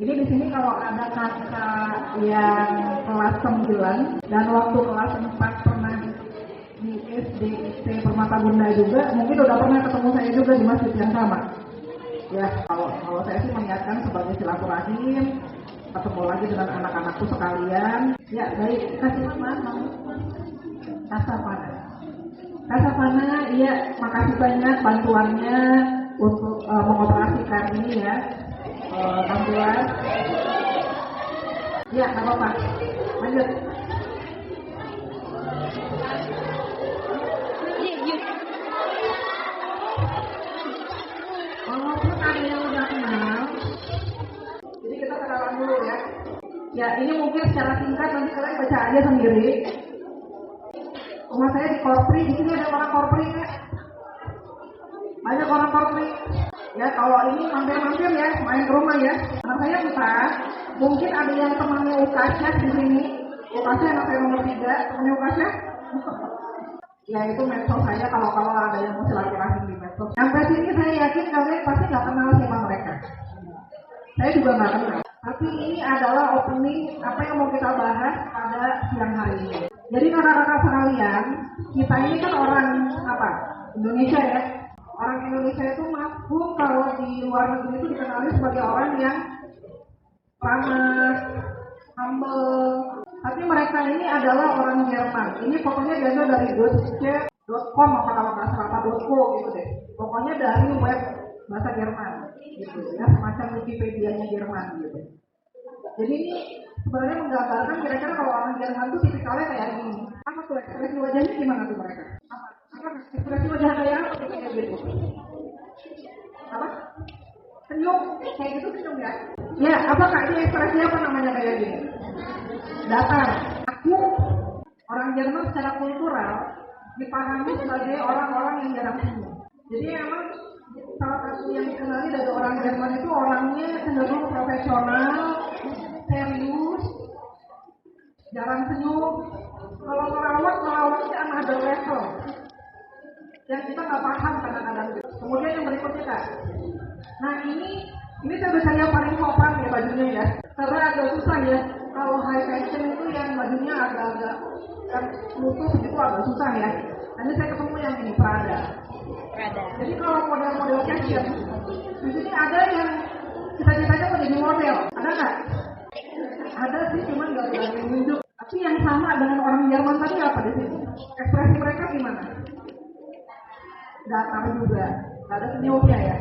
Jadi di sini kalau ada kakak yang kelas 9 dan waktu kelas 4 pernah di SDIT Permata Bunda juga, mungkin udah pernah ketemu saya juga di masjid yang sama. Ya, kalau saya sih mengingatkan sebagai silaturahim, ketemu lagi dengan anak-anakku sekalian. Ya, baik, kasih nama Kasapana, iya, makasih banyak bantuannya untuk mengoperasikan ini ya, ambulans. Ya, nggak apa-apa, lanjut. Walaupun ada yang udah kenal, jadi kita kenalan dulu ya. Ya, ini mungkin secara singkat nanti kalian baca aja sendiri. Rumah saya di Korpri, di sini ada orang Korpri ya. Banyak orang Korpri. Ya, kalau ini mampir-mampir ya, main ke rumah ya. Anak saya Ukas, mungkin ada yang temannya Ukasnya di sini. Ukasnya anak saya nomor 3, temannya Ukasnya. Ya, itu medsos saya kalau ada yang mau silaturahim di medsos. Sampai sini saya yakin kalian pasti nggak kenal siapa mereka. Saya juga nggak kenal. Tapi ini adalah opening apa yang mau kita bahas pada siang hari ini. Jadi kakak-kakak sekalian, kita ini kan orang apa? Indonesia ya. Orang Indonesia itu mafhum kalau di luar negeri itu dikenali sebagai orang yang ramah, humble. Tapi mereka ini adalah orang Jerman. Ini pokoknya diambil dari deutsche.com apa kalau nggak salah .co gitu deh. Pokoknya dari web bahasa Jerman gitu ya, semacam Wikipedia-nya Jerman gitu. Jadi ini sebenarnya menggambarkan kira-kira kalau orang Jerman itu tipikalnya kayak gini. Apa tuh ekspresi wajahnya gimana tuh mereka? Apa ekspresi wajah kayak apa tuh kayak gitu? Apa? Senyum, kayak gitu senyum ya? Ya, apa kak ini ekspresi apa namanya kayak gini? Datar. Aku orang Jerman secara kultural dipahami sebagai orang-orang yang jarang senyum. Jadi emang salah satu yang dikenali dari orang Jerman itu orangnya cenderung profesional, serius, jarang senyum. Kalau merawatnya another level yang kita nggak paham kadang-kadang gitu. Kemudian yang berikutnya kak, nah ini saya biasanya paling sopan ya bajunya ya, karena agak susah ya kalau high fashion itu yang bajunya agak-agak lutut gitu agak susah ya. Nanti saya ketemu yang ini Prada. Jadi kalau model-model fashion, di sini ada yang cita-citanya mau jadi model, ada nggak? Ada sih, cuman nggak berani nunjuk. Tapi yang sama dengan orang Jerman tadi apa di sini? Ekspresi mereka gimana? Datar juga, nggak ada senyumnya ya.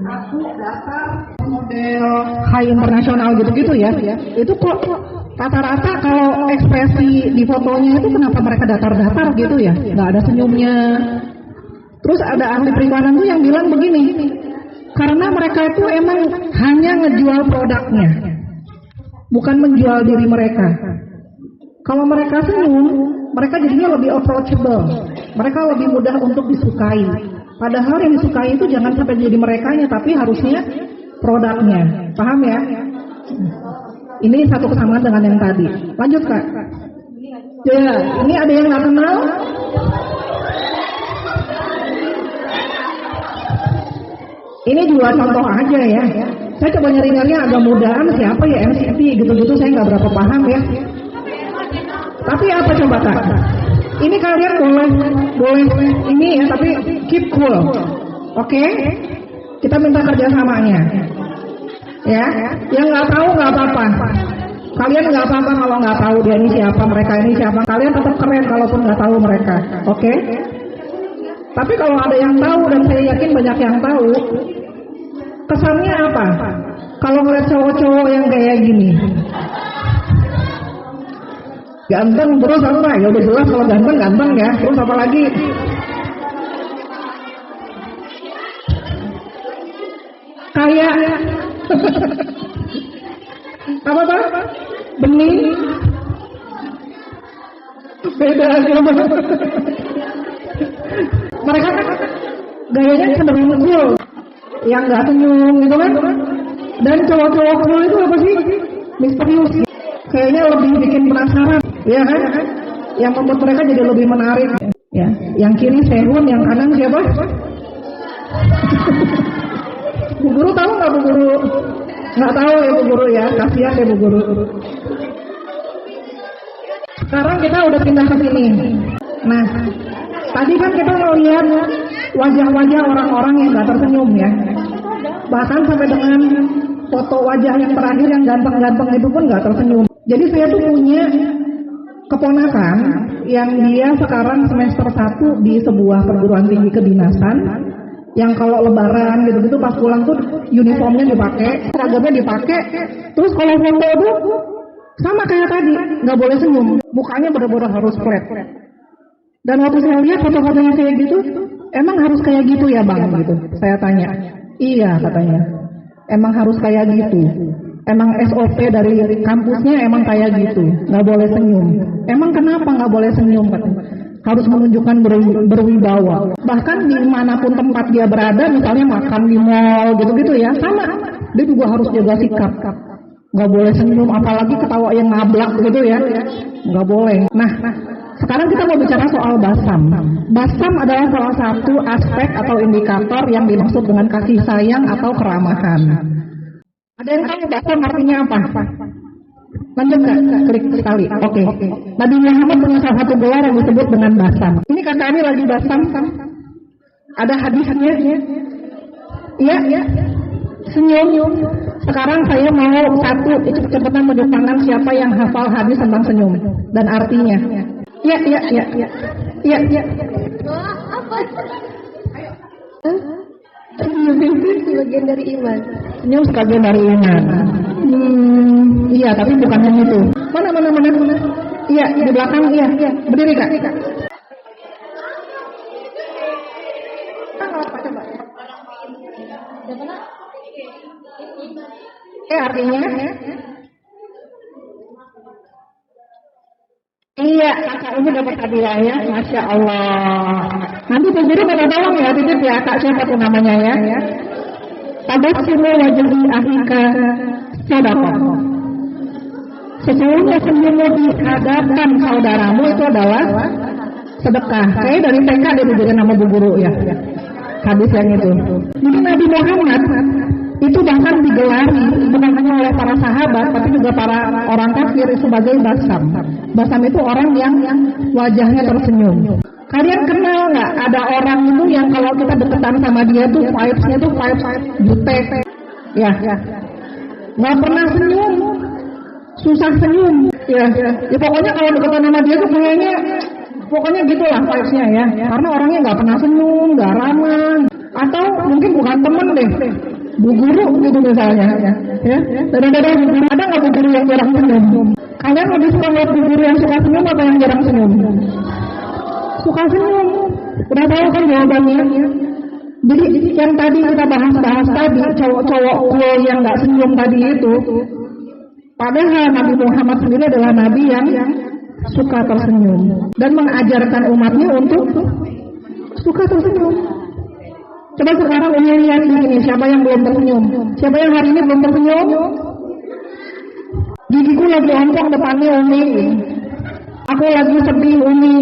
Aku datar, model high internasional gitu-gitu ya. Itu kok rata-rata kalau ekspresi di fotonya itu kenapa mereka datar-datar gitu ya? Nggak ada senyumnya. Terus ada ahli periklanan tuh yang bilang begini, karena mereka itu emang hanya ngejual produknya, bukan menjual diri mereka. Kalau mereka senyum, mereka jadinya lebih approachable, mereka lebih mudah untuk disukai. Padahal yang disukai itu jangan sampai jadi merekanya, tapi harusnya produknya. Paham ya? Ini satu kesamaan dengan yang tadi. Lanjut kak. Ya, ini ada yang nggak kenal? Ini dua contoh aja ya. Saya coba nyari-nyari agak mudahan siapa ya NCT gitu-gitu saya nggak berapa paham ya. Tapi apa coba kak? Ini kalian boleh ini ya, tapi keep cool. Oke? Kita minta kerjasamanya. Ya, yang nggak tahu nggak apa-apa. Kalian nggak apa-apa kalau nggak tahu dia ini siapa, mereka ini siapa. Kalian tetap keren kalaupun nggak tahu mereka. Oke? Tapi kalau ada yang tahu dan saya yakin banyak yang tahu, kesannya apa? Kalau ngeliat cowok-cowok yang kayak gini, ganteng terus apa? Ya udah jelas kalau ganteng ya. Terus apa lagi? Kayak apa? Bening? Beda aja. Mereka kan gayanya cenderung cool, yang nggak senyum gitu kan. Dan cowok-cowok cool itu apa sih? Misterius. Kayaknya lebih bikin penasaran, ya kan? Yang membuat mereka jadi lebih menarik. Ya, yang kiri Sehun, yang kanan siapa? Bu Guru tahu nggak Bu Guru? Nggak tahu ya Bu Guru ya, kasihan ya Bu Guru. Sekarang kita udah pindah ke sini. Nah, tadi kan kita melihat wajah-wajah orang-orang yang nggak tersenyum ya. Bahkan sampai dengan foto wajah yang terakhir yang ganteng-ganteng itu pun nggak tersenyum. Jadi saya tuh punya keponakan yang dia sekarang semester 1 di sebuah perguruan tinggi kedinasan, yang kalau lebaran gitu-gitu pas pulang tuh uniformnya dipakai, seragamnya dipakai, terus kalau foto tuh sama kayak tadi, nggak boleh senyum, mukanya bener-bener harus flat. Dan waktu saya lihat foto-fotonya kayak gitu, emang harus kayak gitu ya Bang gitu, saya tanya. Iya katanya, emang harus kayak gitu. Emang SOP dari kampusnya emang kayak gitu, nggak boleh senyum. Emang kenapa nggak boleh senyum? Harus menunjukkan berwibawa. Bahkan dimanapun tempat dia berada, misalnya makan di mall gitu-gitu ya, sama. Dia juga harus jaga sikap. Nggak boleh senyum, apalagi ketawa yang ngablak gitu ya, nggak boleh. Nah, sekarang kita mau bicara soal basam. Basam adalah salah satu aspek atau indikator yang dimaksud dengan kasih sayang atau keramahan. Ada yang tahu basam artinya apa? Lanjut nggak? Klik sekali. Oke. Nabi Muhammad punya salah satu gelar yang disebut dengan basam. Ini kakak ini lagi basam. Ada hadisnya. Iya. Senyum. Sekarang saya mau satu cepet-cepetan menunjuk tangan siapa yang hafal hadis tentang senyum dan artinya. Iya. Apa? Senyum itu sebagian dari iman. Senyum sebagian dari iman. Iya, tapi bukan yang itu. Mana? Iya, di belakang. Iya. Berdiri Kak. Artinya? Iya, kakak ini dapat hadiah ya, Masya Allah. Nanti Bu Guru minta tolong ya, titip ya, kak siapa tuh namanya ya. Tabassimu wajhi akhika sadaqah. Sesungguhnya senyummu di hadapan saudaramu itu adalah sedekah. Kayak dari TK dia diberikan nama Bu Guru ya. Hadis yang itu. Jadi Nabi Muhammad itu bahkan digelari bukan hanya oleh para sahabat tapi juga para orang kafir sebagai basam. Basam itu orang yang wajahnya tersenyum. Kalian kenal nggak ada orang itu yang kalau kita deketan sama dia tuh vibes-nya tuh vibes jutek, ya, nggak pernah senyum, susah senyum, ya pokoknya kalau deketan sama dia tuh kayaknya, pokoknya gitulah vibes-nya ya, karena orangnya nggak pernah senyum, nggak ramah, atau mungkin bukan temen deh. Bu Guru gitu misalnya ya. Ada nggak Bu Guru yang jarang senyum? Kalian lebih suka lihat Bu Guru yang suka senyum atau yang jarang senyum? Suka senyum. Udah tahu kan jawabannya? Jadi yang tadi kita bahas tadi cowok-cowok cool yang nggak senyum tadi itu, padahal Nabi Muhammad sendiri adalah Nabi yang suka tersenyum dan mengajarkan umatnya untuk suka tersenyum. Coba sekarang Umi lihat di sini, siapa yang belum tersenyum? Siapa yang hari ini belum tersenyum? Gigiku lagi ompong depannya Umi. Aku lagi sedih Umi.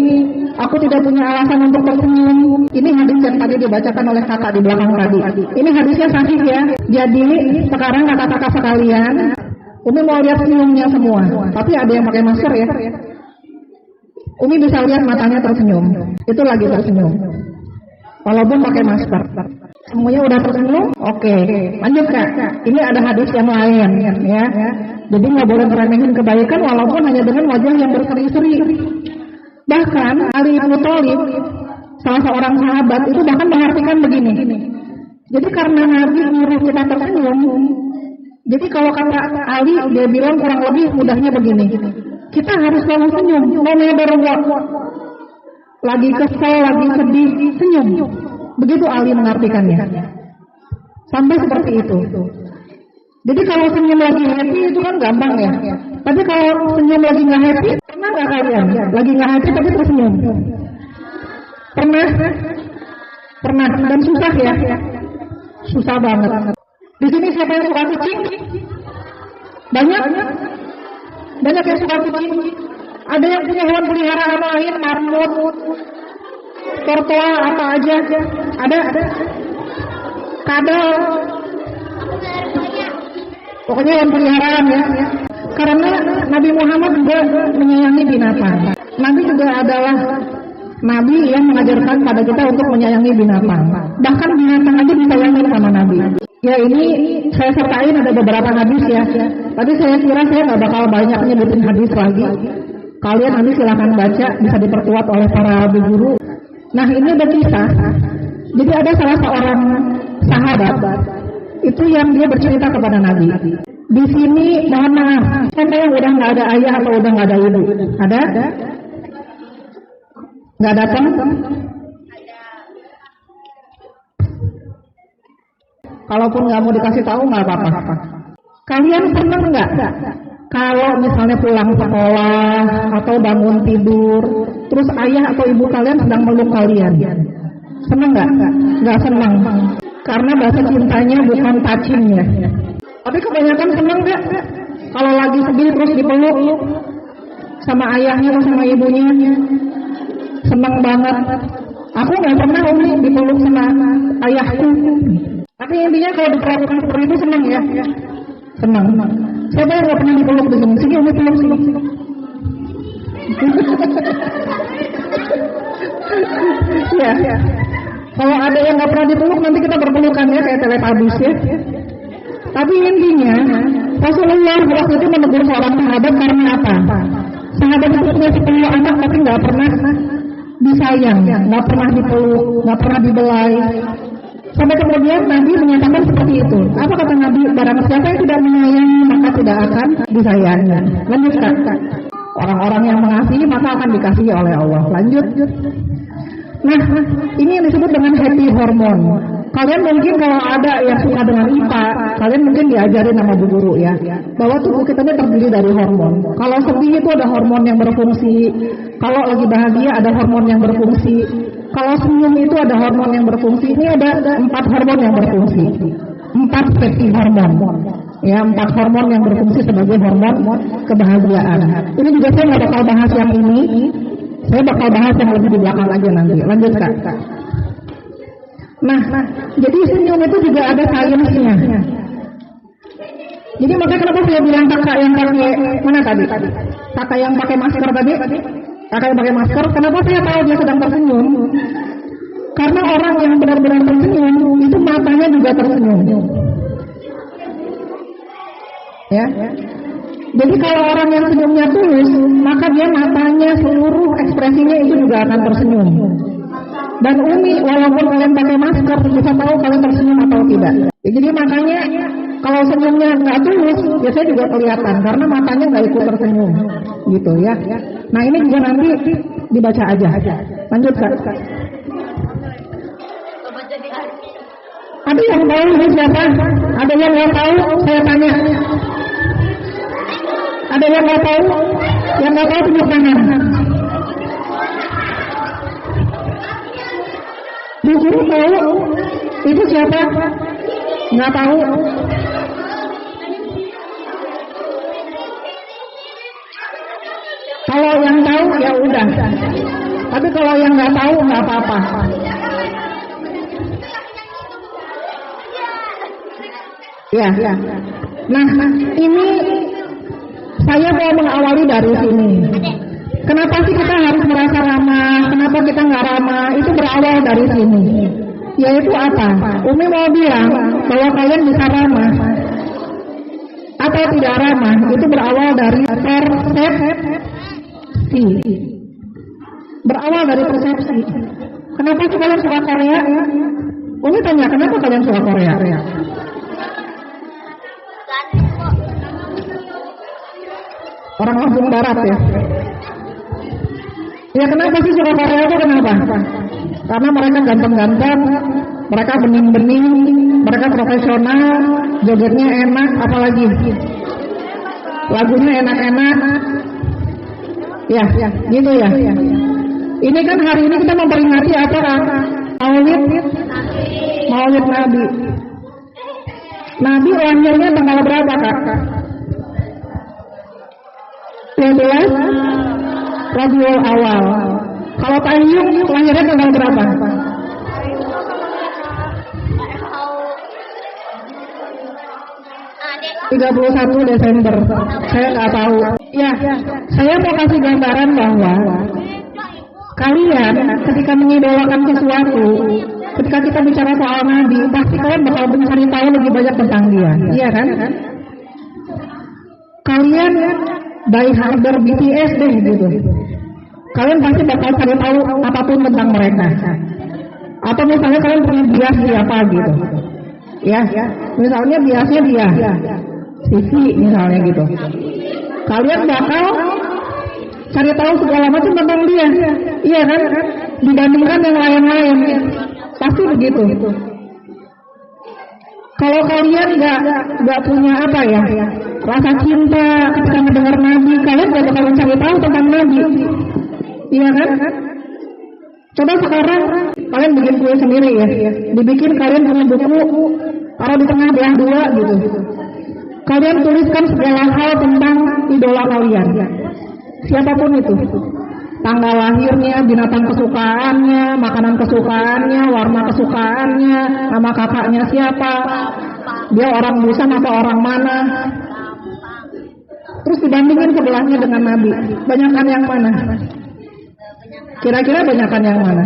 Aku tidak punya alasan untuk tersenyum. Ini hadis yang tadi dibacakan oleh kakak di belakang tadi. Ini hadisnya sahih ya. Jadi sekarang kakak-kakak sekalian, Umi mau lihat senyumnya semua. Tapi ada yang pakai masker ya. Umi bisa lihat matanya tersenyum. Itu lagi tersenyum. Walaupun pakai masker. Semuanya udah tersenyum? Oke. Lanjut Kak. Ini ada hadis yang lain ya. Jadi nggak boleh meremehin kebaikan walaupun hanya dengan wajah yang berseri-seri. Bahkan Ali bin Thalib, salah seorang sahabat itu bahkan mengartikan begini. Jadi karena Nabi nyuruh kita tersenyum, jadi kalau kata Ali dia bilang kurang lebih mudahnya begini. Kita harus selalu senyum. No matter what. Lagi kesel, lagi sedih, senyum. Begitu Ali mengartikannya. Sampai seperti itu. Jadi kalau senyum lagi happy itu kan gampang ya. Tapi kalau senyum lagi nggak happy, pernah nggak kalian? Lagi nggak happy tapi tersenyum. Pernah dan susah ya. Susah banget. Di sini siapa yang suka kucing? Banyak yang suka kucing. Ada yang punya hewan peliharaan lain, marmut, tortoise, apa aja. Ada. Kadal. Pokoknya yang peliharaan ya. Karena Nabi Muhammad juga menyayangi binatang. Nabi juga adalah Nabi yang mengajarkan pada kita untuk menyayangi binatang. Bahkan binatang aja disayangi sama Nabi. Ya ini saya sertain ada beberapa hadis ya. Tapi saya kira saya nggak bakal banyak nyebutin hadis lagi. Kalian nanti silakan baca, bisa diperkuat oleh para guru. Nah ini ada kisah. Jadi ada salah seorang sahabat itu yang dia bercerita kepada Nabi. Di sini mohon maaf, siapa yang udah nggak ada ayah atau udah nggak ada ibu? Ada? Nggak datang? Kalaupun nggak mau dikasih tahu nggak apa-apa. Kalian seneng nggak kalau misalnya pulang sekolah atau bangun tidur, terus ayah atau ibu kalian sedang meluk kalian? Seneng nggak? Nggak seneng. Karena bahasa cintanya bukan touching ya. Tapi kebanyakan seneng nggak? Kalau lagi sedih terus dipeluk sama ayahnya atau sama ibunya, seneng banget. Aku nggak pernah Umi dipeluk sama ayahku. Tapi intinya kalau diperlakukan seperti itu seneng ya. Seneng. Siapa yang nggak pernah dipeluk di sini? Sini Umi peluk sini. Ya. Kalau ada yang nggak pernah dipeluk nanti kita berpelukan ya kayak telepabis ya. Tapi intinya Rasulullah waktu itu menegur seorang sahabat karena apa? Sahabat itu punya 10 anak tapi nggak pernah disayang, nggak pernah dipeluk, nggak pernah dibelai. Sampai kemudian Nabi menyatakan seperti itu. Apa kata Nabi? Barang siapa yang tidak menyayangi maka tidak akan disayangi. Lanjut Kak. Orang-orang yang mengasihi maka akan dikasihi oleh Allah. Lanjut. Nah, ini yang disebut dengan happy hormone. Kalian mungkin kalau ada yang suka dengan IPA, kalian mungkin diajarin sama bu guru ya, bahwa tubuh kita ini terdiri dari hormon. Kalau sedih itu ada hormon yang berfungsi, kalau lagi bahagia ada hormon yang berfungsi, kalau senyum itu ada hormon yang berfungsi. Ini ada 4 hormon yang berfungsi, 4 happy hormon. Ya, 4 hormon yang berfungsi sebagai hormon kebahagiaan. Ini juga saya nggak bakal bahas yang ini. Saya bakal bahas yang lebih di belakang aja nanti. Lanjut Kak. Nah, jadi senyum itu juga ada sainsnya. Jadi makanya kenapa saya bilang kakak yang pakai mana tadi? Kakak yang pakai masker tadi? Kakak yang pakai masker. Kenapa saya tahu dia sedang tersenyum? Karena orang yang benar-benar tersenyum itu matanya juga tersenyum. Ya. Jadi kalau orang yang senyumnya tulus, maka dia matanya seluruh ekspresinya itu juga akan tersenyum. Dan Umi, walaupun kalian pakai masker, bisa tahu kalian tersenyum atau tidak. Jadi makanya kalau senyumnya nggak tulus, biasanya juga kelihatan karena matanya nggak ikut tersenyum, gitu ya. Nah ini juga nanti dibaca aja. Lanjut Kak. Ada yang tahu ini siapa? Ada yang nggak tahu? Saya tanya. Ada yang nggak tahu? Yang nggak tahu tunjuk tangan. Bu guru tahu? Itu siapa? Nggak tahu? Kalau yang tahu ya udah. Tapi kalau yang nggak tahu nggak apa-apa. Ya. Nah ini saya mau mengawali dari sini. Kenapa sih kita harus merasa ramah? Kenapa kita nggak ramah? Itu berawal dari sini. Yaitu apa? Umi mau bilang bahwa kalian bisa ramah atau tidak ramah. Itu berawal dari persepsi. Berawal dari persepsi. Kenapa sih kalian suka Korea? Umi tanya, kenapa kalian suka Korea? Orang Lampung Barat ya. Ya kenapa sih suka Korea itu kenapa? Karena mereka ganteng-ganteng, mereka bening-bening, mereka profesional, jogetnya enak, apalagi lagunya enak-enak. Ya, gitu ya. Ini kan hari ini kita memperingati acara Maulid Nabi. Nabi lahirnya tanggal berapa Kak? 12 Rabiul Awal. Kalau Tayyung lahirnya tanggal berapa? 31 Desember. Saya nggak tahu. Ya, saya mau kasih gambaran bahwa kalian ketika mengidolakan sesuatu, ketika kita bicara soal Nabi, pasti kalian bakal mencari tahu lebih banyak tentang dia. Iya kan? Kalian die harder BTS deh gitu. Kalian pasti bakal cari tahu apapun tentang mereka. Atau misalnya kalian punya bias siapa gitu. Ya, misalnya biasnya dia. Sisi misalnya gitu. Kalian bakal cari tahu segala macam tentang dia. Iya kan? Dibandingkan yang lain-lain. Pasti begitu. Kalau kalian nggak punya apa ya, rasa cinta ketika mendengar Nabi, kalian nggak bakal mencari tahu tentang Nabi. Iya kan? Coba sekarang kalian bikin kue sendiri ya. Dibikin kalian punya buku, taruh di tengah belah dua gitu. Kalian tuliskan segala hal tentang idola kalian. Siapapun itu. Tanggal lahirnya, binatang kesukaannya, makanan kesukaannya, warna kesukaannya, nama kakaknya siapa, dia orang Busan atau orang mana. Terus dibandingin sebelahnya dengan Nabi. Banyakan yang mana? Kira-kira banyakan yang mana?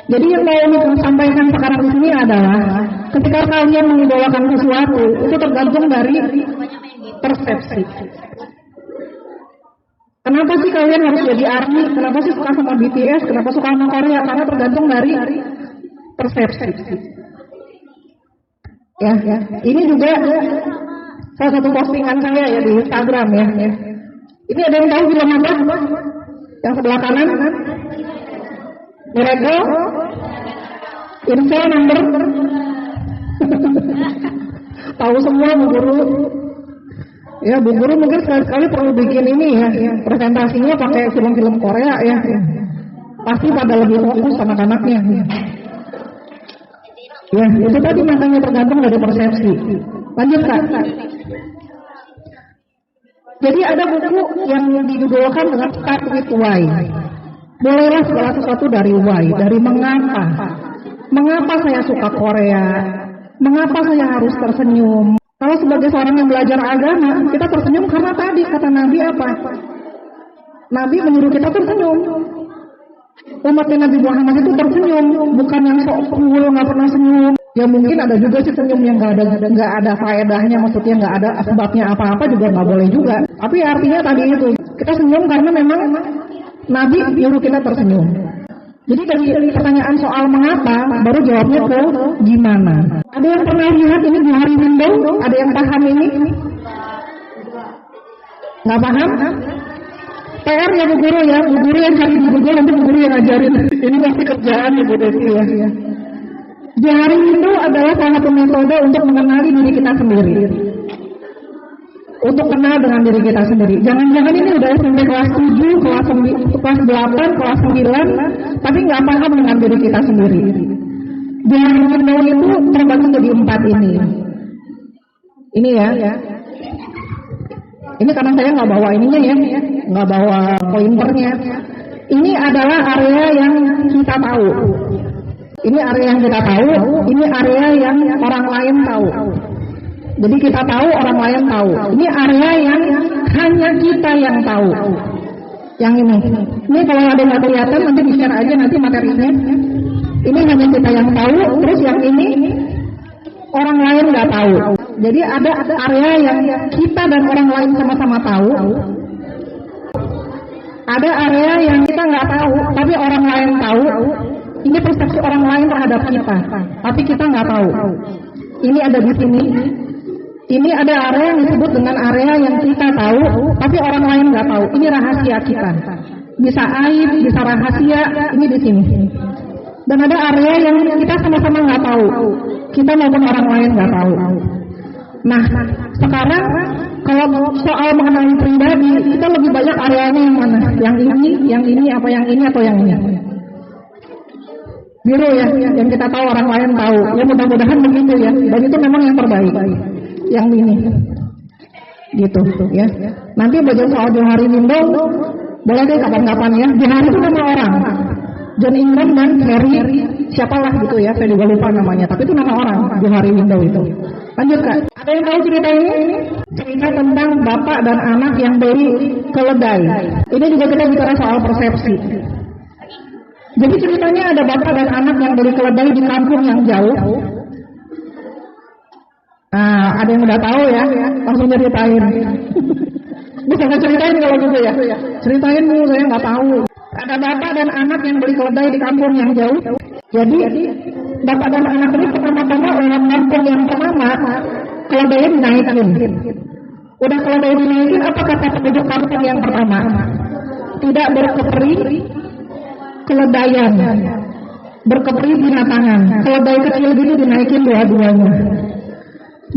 Jadi yang mau sampaikan sekarang di sini adalah ketika kalian mengidolakan sesuatu itu tergantung dari persepsi. Kenapa sih kalian harus jadi ARMY? Kenapa sih suka sama BTS? Kenapa suka sama Korea? Karena tergantung dari persepsi. Ya. Ini juga salah satu postingan saya ya di Instagram ya. Ini ada yang tahu film apa? Yang sebelah kanan? Miracle? Info number? Tahu semua Bu Guru? Ya Bu Guru mungkin sekali-kali perlu bikin ini ya, presentasinya pakai film-film Korea ya. Pasti pada lebih fokus anak-anaknya. Ya, itu tadi makanya tergantung dari persepsi. Lanjut Kak. Jadi ada buku yang dijudulkan dengan Start with Why. Bolehlah segala sesuatu dari why, dari mengapa. Mengapa saya suka Korea? Mengapa saya harus tersenyum? Kalau sebagai seorang yang belajar agama, kita tersenyum karena tadi kata Nabi apa? Nabi menyuruh kita tersenyum. Umatnya Nabi Muhammad itu tersenyum, bukan yang sok cool nggak pernah senyum. Ya mungkin ada juga sih senyum yang nggak ada faedahnya, maksudnya nggak ada sebabnya apa-apa juga nggak boleh juga. Tapi artinya tadi itu kita senyum karena memang Nabi nyuruh kita tersenyum. Jadi dari pertanyaan soal mengapa, baru jawabnya ke gimana. Ada yang pernah lihat ini di hari window? Ada yang paham ini? Nggak paham? PR ya Bu Guru ya, Bu Guru yang cari di Google, nanti Bu Guru yang ngajarin. Ini pasti kerjaan ya Bu Desi ya. Di hari window adalah salah satu metode untuk mengenali diri kita sendiri. Untuk kenal dengan diri kita sendiri. Jangan-jangan ini udah sampai kelas 7, kelas 8, kelas 9, tapi nggak paham dengan diri kita sendiri. Jangan window itu terbagi jadi 4 ini. Ini ya. Ini karena saya nggak bawa ininya ya, nggak bawa pointernya. Ini adalah area yang kita tahu. Ini area yang kita tahu, ini area yang orang lain tahu. Jadi kita tahu, orang lain tahu. Ini area yang hanya kita yang tahu. Yang ini. Ini kalau ada yang kelihatan nanti di-share aja nanti materinya. Ini hanya kita yang tahu, terus yang ini orang lain nggak tahu. Jadi ada area yang kita dan orang lain sama-sama tahu. Ada area yang kita nggak tahu, tapi orang lain tahu. Ini persepsi orang lain terhadap kita, tapi kita nggak tahu. Ini ada di sini. Ini ada area yang disebut dengan area yang kita tahu, tapi orang lain nggak tahu. Ini rahasia kita. Bisa aib, bisa rahasia. Ini di sini. Dan ada area yang kita sama-sama nggak tahu. Kita maupun orang lain nggak tahu. Nah, sekarang kalau soal mengenai pribadi, kita lebih banyak areanya yang mana? Yang ini, apa yang ini atau yang ini? Biru ya, yang kita tahu orang lain tahu. Ya mudah-mudahan begitu ya. Dan itu memang yang terbaik. Yang ini, gitu ya. Nanti belajar soal Johari Window, boleh deh kapan-kapan ya. Johari itu nama orang. John Ingram dan Harry, siapalah gitu ya. Saya juga lupa namanya. Tapi itu nama orang. Johari Window itu. Lanjut Kak. Ada yang tahu cerita ini? Cerita tentang bapak dan anak yang beli keledai. Ini juga kita bicara soal persepsi. Jadi ceritanya ada bapak dan anak yang beli keledai di kampung yang jauh. Nah, ada yang udah tahu ya? Langsung ceritain. Bisa nggak ceritain kalau gitu ya? Ceritain dulu, saya nggak tahu. Ada bapak dan anak yang beli keledai di kampung yang jauh. Jadi bapak dan anak ini pertama-tama orang kampung yang pertama keledainya dinaikin. Udah keledai dinaikin, apa kata penduduk kampung yang pertama? Tidak berkeperi keledaian, berkeperi binatangan. Keledai kecil gitu dinaikin dua-duanya.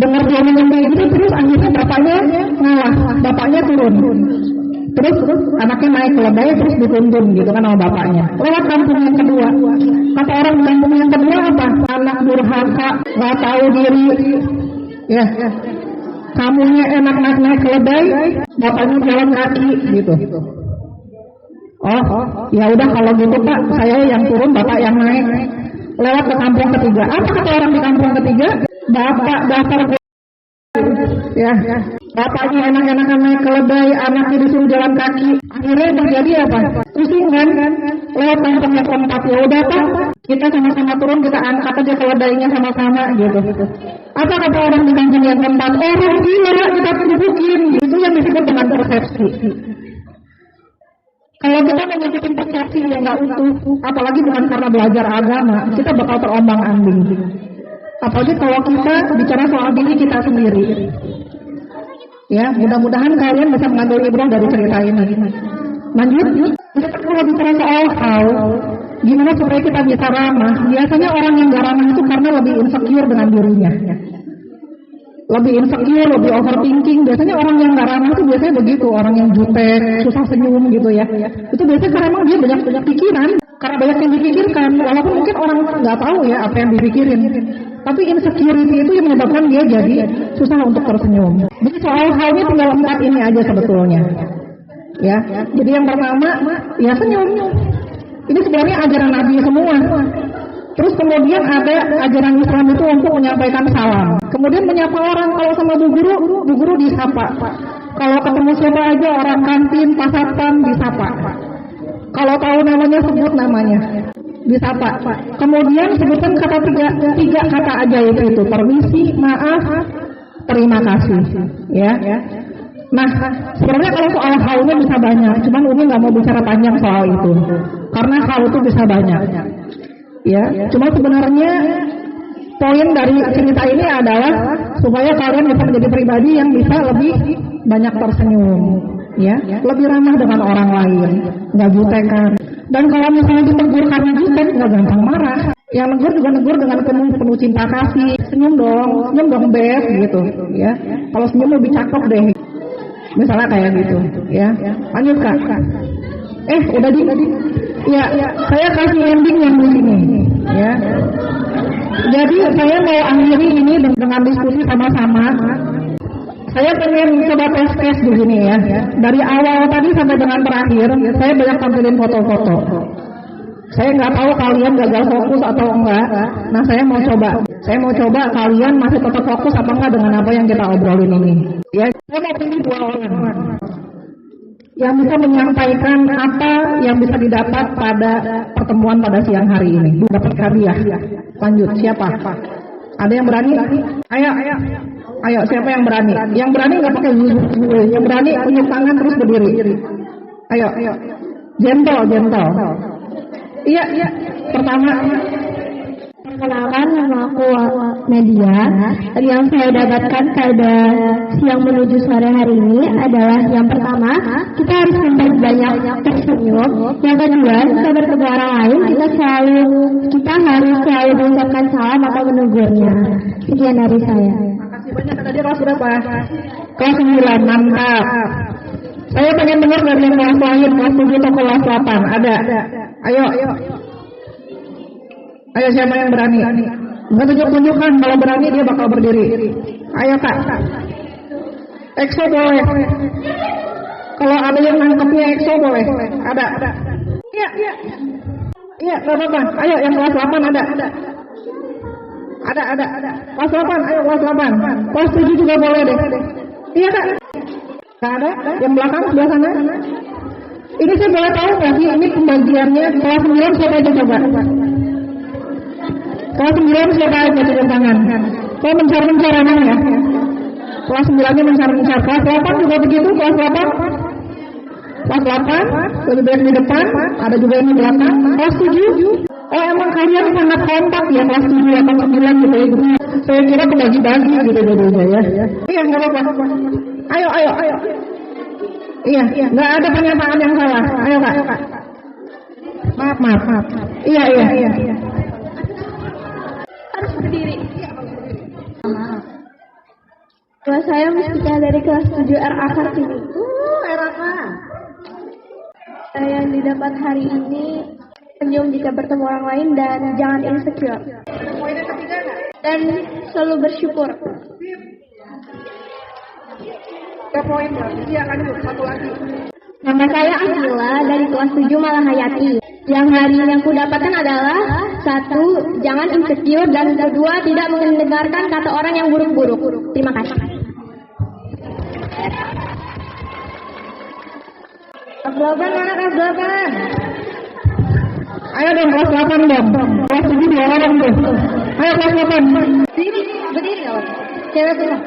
Dengar dia ngomong kayak gitu, terus akhirnya bapaknya ngalah, bapaknya turun. Terus anaknya naik keledai terus dituntun gitu kan sama bapaknya. Lewat kampung yang kedua. Kata orang kampung yang kedua apa? Anak durhaka, nggak tahu diri. Ya, kamunya enak naik keledai, bapaknya jalan kaki gitu. Oh, ya udah kalau gitu Pak, saya yang turun, bapak yang naik. Lewat ke kampung ketiga. Apa kata orang di kampung ketiga? Bapak dasar ya, bapaknya enak-enakan naik keledai, anaknya disuruh jalan kaki. Akhirnya yang terjadi apa? Pusing kan? Lewat kampung yang keempat, ya udah Pak, kita sama-sama turun, kita angkat aja keledainya sama-sama gitu. Apa kata orang di kampung yang keempat? Orang gila, kita tunjukin. Itu yang disebut dengan persepsi. Kalau kita mengikuti persepsi yang nggak utuh, apalagi bukan karena belajar agama, kita bakal terombang-ambing. Apalagi kalau kita bicara soal diri kita sendiri. Ya, mudah-mudahan kalian bisa mengambil ibrah dari cerita ini. Lanjut, kita kalau bicara soal how, gimana supaya kita bisa ramah. Biasanya orang yang gak ramah itu karena lebih insecure dengan dirinya. Lebih insecure, lebih overthinking. Biasanya orang yang gak ramah itu biasanya begitu. Orang yang jutek, susah senyum gitu ya. Itu biasanya karena emang dia banyak pikiran. Karena banyak yang dipikirkan, walaupun mungkin orang nggak tahu ya apa yang dipikirin. Tapi insecurity itu yang menyebabkan dia jadi susah untuk tersenyum. Jadi soal halnya tinggal 4 ini aja sebetulnya. Ya, jadi yang pertama, ya senyum. Ini sebenarnya ajaran Nabi semua. Terus kemudian ada ajaran Islam itu untuk menyampaikan salam. Kemudian menyapa orang, kalau sama bu guru disapa. Kalau ketemu siapa aja, orang kantin, pasatpam disapa. Kalau tahu namanya, sebut namanya, disapa. Kemudian sebutkan kata tiga kata ajaib itu, permisi, maaf, terima kasih. Ya. Nah, sebenarnya kalau soal how-nya bisa banyak, cuman Umi nggak mau bicara panjang soal itu, karena how itu bisa banyak. Ya, cuma sebenarnya poin dari cerita ini adalah supaya kalian bisa menjadi pribadi yang bisa lebih banyak tersenyum. Ya, lebih ramah dengan orang lain, nggak jutekan. Dan kalau misalnya ditegur karena jutek, nggak gampang marah. Yang negur juga negur dengan penuh cinta kasih. Senyum dong beb gitu. Ya, kalau senyum lebih cakep deh. Misalnya kayak gitu. Ya, lanjut Kak. Udah di. Ya, saya kasih ending yang di sini. Ya. Jadi saya mau akhiri ini dengan diskusi sama-sama. Saya pengen coba tes di sini ya. Dari awal tadi sampai dengan terakhir, saya banyak tampilin foto-foto. Saya nggak tahu kalian gagal fokus atau enggak. Nah, saya mau coba kalian masih tetap fokus apa enggak dengan apa yang kita obrolin ini. Ya, saya mau pilih 2 orang yang bisa menyampaikan apa yang bisa didapat pada pertemuan pada siang hari ini. Dapat hadiah. Lanjut, siapa? Ada yang berani? Ayo, siapa yang berani? Yang berani nggak pakai yang berani unjuk tangan terus berdiri. Ayo, gentle. Iya. Pertama, perkenalkan nama aku Nadia. Yang saya dapatkan pada siang menuju sore hari ini adalah yang pertama, kita harus memperbanyak tersenyum. Yang kedua, kita bertemu orang lain, kita harus selalu mengucapkan salam atau menegurnya. Sekian dari saya. Banyak tadi kelas berapa? Kelas 9, mantap. Saya pengen dengar dari yang kelas lain, kelas 7 atau kelas 8. Ada? Ayo, siapa yang berani? Nggak tunjuk-tunjukkan, kalau berani dia bakal berdiri. Ayo Kak. EXO boleh. Kalau ada yang nangkepnya EXO boleh. Ada. Iya, nggak apa-apa. Ayo yang kelas 8 ada. Ada. Kelas 8, ayo kelas 8. Kelas 7 juga boleh deh. Iya Kak? Nggak ada? Yang belakang sebelah sana? Ini saya boleh tahu nggak sih, ini pembagiannya kelas 9 siapa aja coba? Kelas 9 siapa aja turun tangan? Saya mencar-mencar emang ya? Kelas 9-nya mencar-mencar. Kelas 8 juga begitu, kelas 8? Kelas 8, lebih banyak di depan, ada juga yang di belakang. Kelas 7? Oh emang kalian sangat kompak ya kelas 7 atau 9 gitu ya? Saya kira kebagi-bagi gitu jadinya ya. Iya nggak apa-apa. Ayo. Iya, nggak ada pernyataan yang salah. Ayo Kak. Maaf. Iya. Harus berdiri. Kelas saya Mustika dari kelas 7 RA Kartini. RA. Saya yang didapat hari ini, senyum jika bertemu orang lain dan jangan insecure. Poinnya ketiga nggak? Dan selalu bersyukur. 3 poin ya. Iya lanjut, satu lagi. Nama saya Akila dari kelas 7 Malahayati. Yang hari ini yang kudapatkan adalah 1. Jangan insecure, dan 2. Tidak mendengarkan kata orang yang buruk-buruk. Terima kasih. Kelas 8 mana kelas 8? Ayo dong kelas 8 dong. Kelas 7 2 orang tuh. Ayo kelas 8. Berdiri nggak? Cewek semua.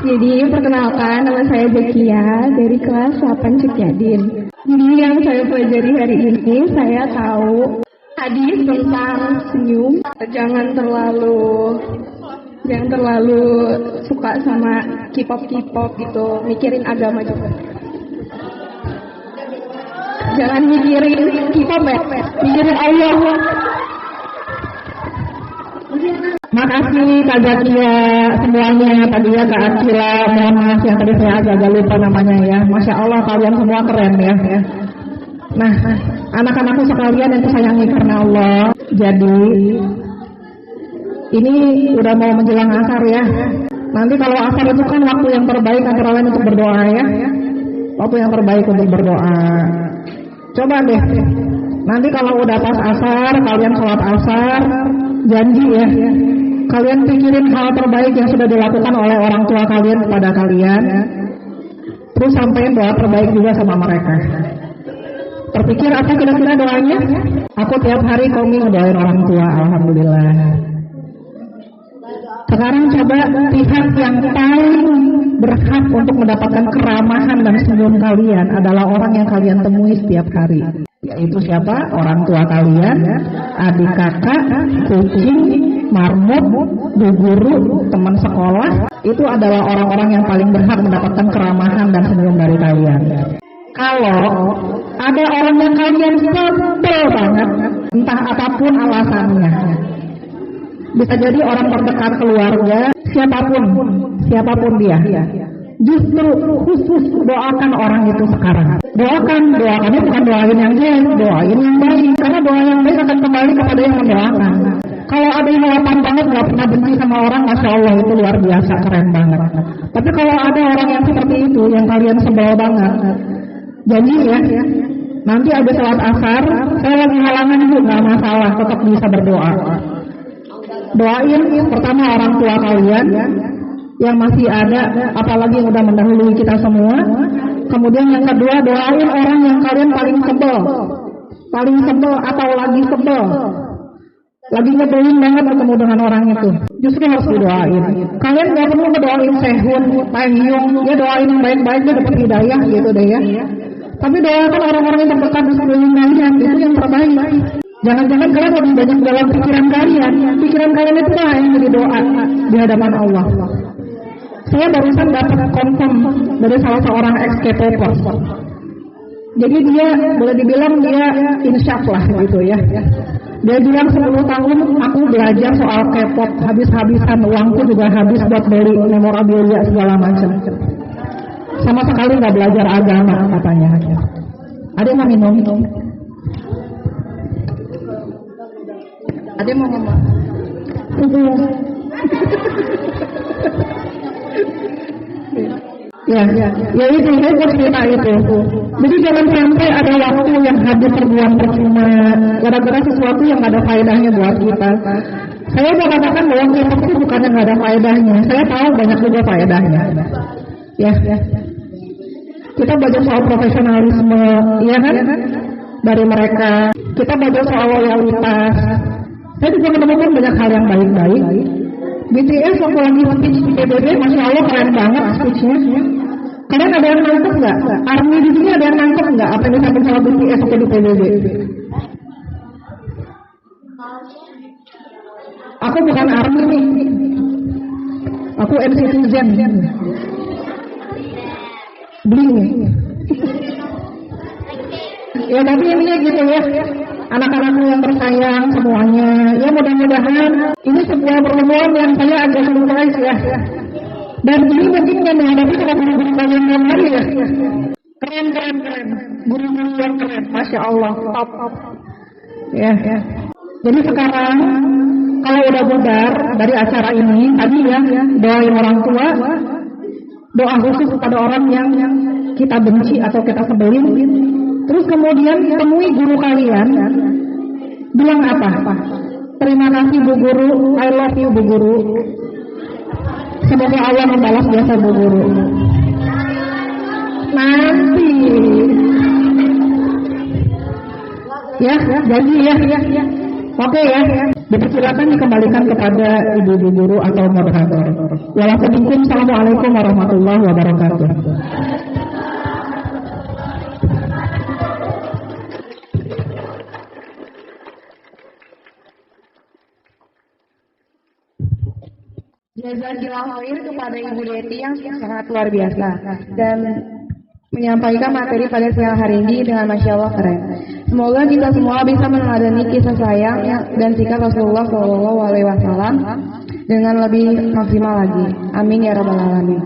Jadi perkenalkan, nama saya Zekia dari kelas 8 Cikyadin. Jadi yang saya pelajari hari ini, saya tahu hadis tentang senyum. Jangan terlalu suka sama K-pop gitu, mikirin agama juga. Jangan mikirin K-pop ya, mikirin Allah. Makasih Kak Zakia semuanya, tadi ya Kak Akila, mohon maaf yang tadi saya agak lupa namanya ya. Masya Allah kalian semua keren ya. Nah, anak-anakku sekalian yang kusayangi karena Allah. Jadi ini udah mau menjelang asar ya. Nanti kalau asar itu kan waktu yang terbaik antara lain untuk berdoa ya. Waktu yang terbaik untuk berdoa. Coba deh, nanti kalau udah pas asar, kalian sholat asar, janji ya, kalian pikirin hal terbaik yang sudah dilakukan oleh orang tua kalian kepada kalian, terus sampein doa terbaik juga sama mereka. Terpikir apa kira-kira doanya? Aku tiap hari koming ngedoain orang tua, alhamdulillah. Sekarang coba pihak yang paling berhak untuk mendapatkan keramahan dan senyum kalian adalah orang yang kalian temui setiap hari. Yaitu siapa? Orang tua kalian, adik kakak, kucing, marmut, bu guru, teman sekolah. Itu adalah orang-orang yang paling berhak mendapatkan keramahan dan senyum dari kalian. Kalau ada orang yang kalian sebel banget, entah apapun alasannya, bisa jadi orang terdekat keluarga, siapapun dia. Justru khusus doakan orang itu sekarang. Doakannya bukan doain yang jelek, doain yang baik. Karena doa yang baik akan kembali kepada yang mendoakan. Kalau ada yang lapang banget, gak pernah benci sama orang, Masya Allah itu luar biasa, keren banget. Tapi kalau ada orang yang seperti itu, yang kalian sebel banget, janji ya, nanti ada sholat asar, saya lagi halangan itu, gak masalah, tetap bisa berdoa. Doain pertama orang tua kalian yang masih ada, apalagi yang udah mendahului kita semua. Kemudian yang kedua, doain orang yang kalian paling sebel atau lagi sebel, lagi nyebelin banget ketemu dengan orang itu. Justru harus didoain. Kalian nggak perlu ngedoain sehun, taehyung, ya doain yang baik-baik dia dapat hidayah gitu deh ya. Tapi doakan orang-orang yang terdekat di sekeliling kalian, itu yang terbaik. Jangan-jangan kalian lebih banyak dalam pikiran kalian. Pikiran kalian itu lah yang jadi doa di hadapan Allah. Saya barusan dapat confirm dari salah seorang ex-K-popers. Jadi dia boleh dibilang dia insyaf lah gitu ya. Dia bilang 10 tahun aku belajar soal K-pop, habis-habisan uangku juga habis buat beli memorabilia segala macam. Sama sekali nggak belajar agama katanya. Ada yang mau minum? Ada yang mau ngomong? Ya itu saya cerita itu. Jadi jangan sampai ada waktu yang habis terbuang percuma gara-gara sesuatu yang ada faedahnya buat kita. Saya mau katakan bahwa K-pop itu bukannya nggak ada faedahnya. Saya tahu banyak juga faedahnya. Ya. Kita belajar soal profesionalisme, ya kan? Dari mereka. Kita belajar soal loyalitas. Saya juga menemukan banyak hal yang baik-baik. BTS waktu lagi speech di PBB, Masya Allah keren banget speechnya. Kalian ada yang nangkep nggak? Army di sini ada yang nangkep nggak apa yang disampaikan sama BTS waktu di PBB? Aku bukan Army nih. Aku NCTzen. Bling nih. Ya tapi intinya gitu ya. Anak-anakku yang tersayang semuanya. Ya mudah-mudahan ini sebuah pertemuan yang saya agak surprise ya. Dan ini mungkin yang menghadapi sama guru-guru kalian yang lain ya. Keren. Guru-guru yang keren. Masya Allah. Top. Ya. Jadi sekarang kalau udah budar dari acara ini, tadi ya doain orang tua, doa khusus kepada orang yang kita benci atau kita sebelin. Terus kemudian temui guru kalian, bilang apa? Terima kasih Bu Guru, I love you Bu Guru. Semoga Allah membalas jasa Bu Guru. Nanti, ya, janji ya. Oke ya, dipersilakan dikembalikan kepada ibu-ibu guru atau moderator. Wassalamualaikum warahmatullahi wabarakatuh. Jazakallahu khair kepada Ibu Deti yang sangat luar biasa dan menyampaikan materi pada siang hari ini dengan Masya Allah keren. Semoga kita semua bisa meneladani kisah sayang dan sikap Rasulullah SAW dengan lebih maksimal lagi. Amin ya rabbal alamin.